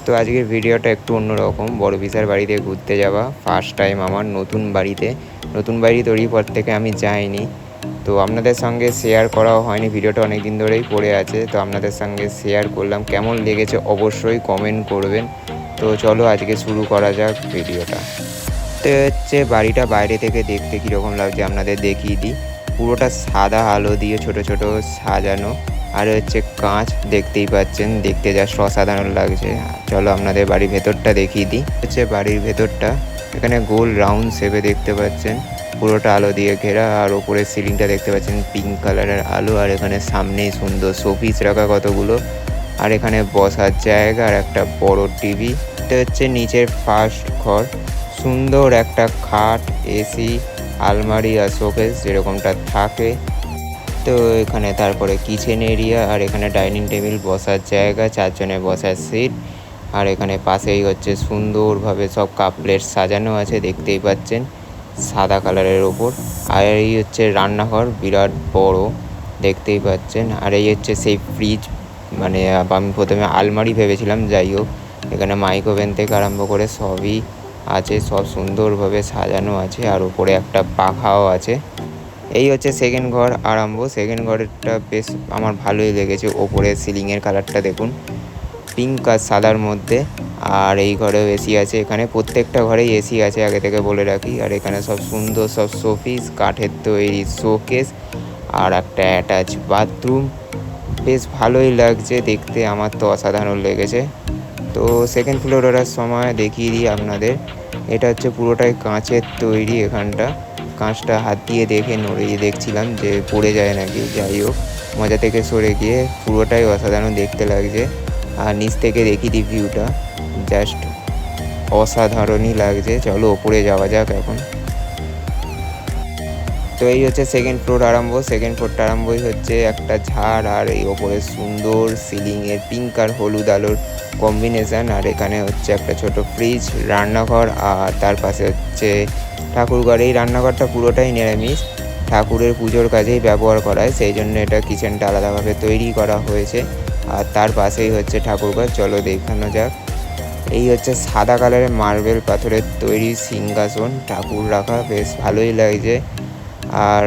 তো আজকের ভিডিওটা একটু অন্যরকম, বড় পিসার বাড়িতে ঘুরতে যাওয়া ফার্স্ট টাইম আমার নতুন বাড়িতে। নতুন বাড়ি তৈরির পর থেকে আমি যাইনি, তো আপনাদের সঙ্গে শেয়ার করাও হয়নি। ভিডিওটা অনেক দিন ধরেই পড়ে আছে, তো আপনাদের সঙ্গে শেয়ার করলাম। কেমন লেগেছে অবশ্যই কমেন্ট করবেন। তো চলো আজকে শুরু করা যাক ভিডিওটা। তো হচ্ছে বাড়িটা বাইরে থেকে দেখতে কীরকম লাগছে আপনাদের দেখিয়ে দিই। পুরোটা সাদা আলো দিয়ে ছোট ছোট সাজানো, আর হচ্ছে কাঁচ দেখতেই পাচ্ছেন, দেখতে জাস্ট অসাধারণ লাগছে। চলো আপনাদের বাড়ির ভেতরটা দেখিয়ে দিই। হচ্ছে বাড়ির ভেতরটা, এখানে গোল রাউন্ড শেপে দেখতে পাচ্ছেন, পুরোটা আলো দিয়ে ঘেরা। আর ওপরের সিলিংটা দেখতে পাচ্ছেন পিঙ্ক কালারের আলো। আর এখানে সামনেই সুন্দর শোপিস রাখা কতগুলো, আর এখানে বসার জায়গা আর একটা বড় টিভি। এটা হচ্ছে নিচের ফার্স্ট ঘর, সুন্দর একটা খাট, এসি, আলমারি আর শোকেস যেরকমটা থাকে। তো এখানে তারপরে কিচেন এরিয়া, আর এখানে ডাইনিং টেবিল, বসার জায়গা, চারজনে বসার সিট। আর এখানে পাশেই হচ্ছে সুন্দরভাবে সব কাপ প্লেট সাজানো আছে, দেখতেই পাচ্ছেন সাদা কালারের ওপর। আর এই হচ্ছে রান্নাঘর, বিরাট বড়, দেখতেই পাচ্ছেন। আর এই হচ্ছে সেই ফ্রিজ, মানে আমি প্রথমে আলমারি ভেবেছিলাম, যাই হোক এখানে মাইক্রোওভেন থেকে আরম্ভ করে সবই আছে, সব সুন্দরভাবে সাজানো আছে। আর উপরে একটা পাখাও আছে। এই হচ্ছে সেকেন্ড ঘর আরম্ভ। সেকেন্ড ঘরটা বেশ আমার ভালোই লেগেছে। ওপরে সিলিংয়ের কালারটা দেখুন, পিঙ্ক আর সাদার মধ্যে। আর এই ঘরেও এসি আছে, এখানে প্রত্যেকটা ঘরেই এসি আছে, আগে থেকে বলে রাখি। আর এখানে সব সুন্দর সব শোপিস, কাঠের তৈরি শোকেস, আর একটা অ্যাটাচ বাথরুম। বেশ ভালোই লাগছে দেখতে, আমার তো অসাধারণ লেগেছে। তো সেকেন্ড ফ্লোর ওঠার সময় দেখিয়ে দিই আপনাদের। এটা হচ্ছে পুরোটাই কাঁচের তৈরি। এখানটা কাঁচটা হাত দিয়ে দেখে নড়িয়ে দেখছিলাম যে পড়ে যায় নাকি, যাই হোক মজা থেকে সরে গিয়ে পুরোটাই অসাধারণ দেখতে লাগছে। আর নিচ থেকে দেখিয়ে দিই ভিউটা, জাস্ট অসাধারণই লাগছে। চলো ওপরে যাওয়া যাক এখন। তো এই হচ্ছে সেকেন্ড ফ্লোর আরম্ভ। সেকেন্ড ফ্লোরটা আরম্ভই হচ্ছে একটা ঝাড়, আর এই ওপরে সুন্দর সিলিংয়ের পিঙ্ক আর হলুদ আলোর কম্বিনেশান। আর এখানে হচ্ছে একটা ছোট ফ্রিজ, রান্নাঘর, আর তার পাশে হচ্ছে ঠাকুরঘর। এই রান্নাঘরটা পুরোটাই নিরামিষ, ঠাকুরের পুজোর কাজেই ব্যবহার করা হয়, সেই জন্য এটা কিচেনটা আলাদাভাবে তৈরি করা হয়েছে। আর তার পাশেই হচ্ছে ঠাকুরঘর, চলো দেখানো যাক। এই হচ্ছে সাদা কালারের মার্বেল পাথরের তৈরি সিংহাসন, ঠাকুর রাখা, বেশ ভালোই লাগছে। আর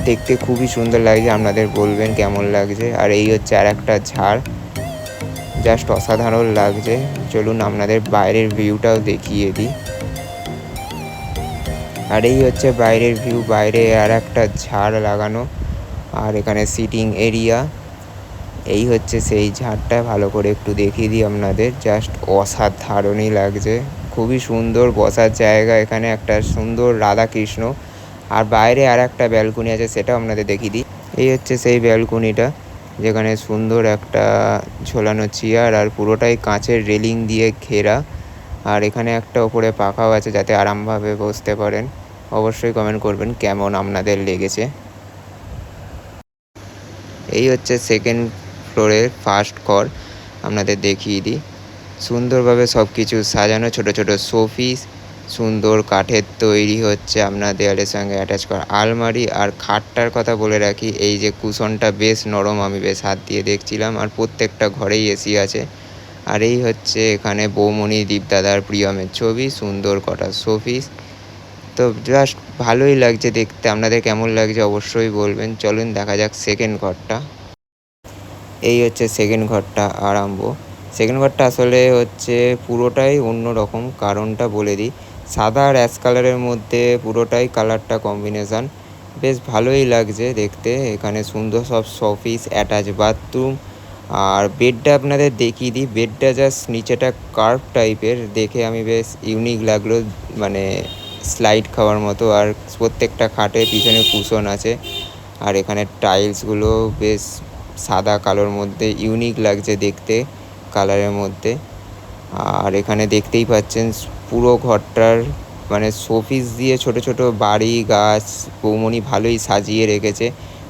দেখতে খুবই সুন্দর লাগছে, আপনাদের বলবেন কেমন লাগছে। আর এই হচ্ছে আর একটা ঝাড়, জাস্ট অসাধারণ লাগছে। চলুন আপনাদের বাইরের ভিউটাও দেখিয়ে দিই। আর এই হচ্ছে বাইরের ভিউ, বাইরে আর একটা ঝাড় লাগানো, আর এখানে সিটিং এরিয়া। এই হচ্ছে সেই ঝাড়টা, ভালো করে একটু দেখিয়ে দিই আপনাদের, জাস্ট অসাধারণই লাগছে, খুবই সুন্দর বসার জায়গা। এখানে একটা সুন্দর রাধাকৃষ্ণ, আর বাইরে আর একটা ব্যালকনি আছে, সেটাও আপনাদের দেখিয়ে দিই। এই হচ্ছে সেই ব্যালকনিটা, যেখানে সুন্দর একটা ঝোলানো চেয়ার, আর পুরোটাই কাঁচের রেলিং দিয়ে ঘেরা। আর এখানে একটা ওপরে পাখাও আছে, যাতে আরামভাবে বসতে পারেন। অবশ্যই কমেন্ট করবেন কেমন আপনাদের লেগেছে। এই হচ্ছে সেকেন্ড ফ্লোরের ফার্স্ট ঘর, আপনাদের দেখিয়ে দিই। সুন্দরভাবে সব কিছু সাজানো, ছোট ছোট শোপিস, সুন্দর কাঠের তৈরি হচ্ছে আপনার দেয়ালের সঙ্গে অ্যাটাচ করা আলমারি। আর খাটটার কথা বলে রাখি, এই যে কুশনটা বেশ নরম, আমি বেশ হাত দিয়ে দেখছিলাম। আর প্রত্যেকটা ঘরেই এসি আছে। আর এই হচ্ছে এখানে বৌমণি দীপদাদার প্রিয়মের ছবি, সুন্দর কটা শোপিস। তো জাস্ট ভালোই লাগছে দেখতে, আপনাদের কেমন লাগছে অবশ্যই বলবেন। চলুন দেখা যাক সেকেন্ড ঘরটা। এই হচ্ছে সেকেন্ড ঘরটা আরম্ভ। সেকেন্ড ঘরটা আসলে হচ্ছে পুরোটাই অন্য রকম, কারণটা বলে দিই। সাদা আর অ্যাশ কালারের মধ্যে পুরোটাই কালারটা কম্বিনেশান, বেশ ভালোই লাগছে দেখতে। এখানে সুন্দর সব শোপিস, অ্যাটাচ বাথরুম। আর বেডটা আপনাদের দেখিয়ে দিই। বেডটা জাস্ট নিচেটা কার্ভ টাইপের, দেখে আমি বেশ ইউনিক লাগলো, মানে স্লাইড খাওয়ার মতো। আর প্রত্যেকটা খাটের পিছনে কুশন আছে। আর এখানে টাইলসগুলো বেশ সাদা কালোর মধ্যে ইউনিক লাগছে দেখতে, কালারের মধ্যে। আর এখানে দেখতেই পাচ্ছেন পুরো ঘরটার মানে শোপিস দিয়ে ছোট ছোট বাড়ি, গাছ, বৌমণি ভালোই সাজিয়ে রেখেছে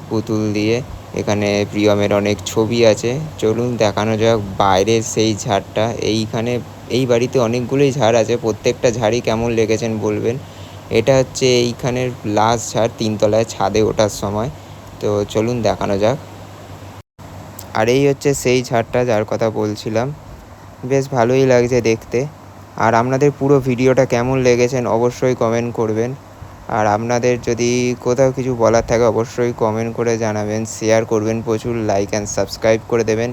পুতুল দিয়ে। এখানে প্রিয়মের অনেক ছবি আছে। চলুন দেখানো যাক বাইরের সেই ঝাড়টা। এই বাড়িতে অনেকগুলোই ঝাড় আছে, প্রত্যেকটা ঝাড়ই কেমন লেগেছেন বলবেন। এটা হচ্ছে এইখানের লাস্ট ঝাড়, তিনতলায় ছাদে ওঠার সময়। তো চলুন দেখানো যাক। আর এই হচ্ছে সেই ঝাড়টা যার কথা বলছিলাম। বেশ ভালোই লাগছে দেখতে। আর আপনাদের পুরো ভিডিওটা কেমন লেগেছেন অবশ্যই কমেন্ট করবেন। আর আপনাদের যদি কোথাও কিছু বলার থাকে অবশ্যই কমেন্ট করে জানাবেন, শেয়ার করবেন প্রচুর, লাইক অ্যান্ড সাবস্ক্রাইব করে দেবেন।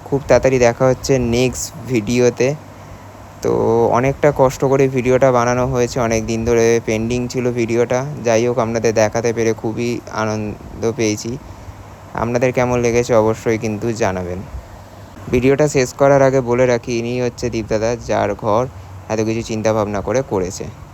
খুব তাড়াতাড়ি দেখা হচ্ছে নেক্সট ভিডিওতে। তো অনেকটা কষ্ট করে ভিডিওটা বানানো হয়েছে, অনেক দিন ধরে পেন্ডিং ছিল ভিডিওটা। যাই হোক, আপনাদের দেখাতে পেরে খুবই আনন্দ পেয়েছি। আপনাদের কেমন লেগেছে অবশ্যই কিন্তু জানাবেন। ভিডিওটা শেষ করার আগে বলে রাখি, ইনি হচ্ছে দীপদাদা, যার ঘর এত কিছু চিন্তা ভাবনা করে করেছে।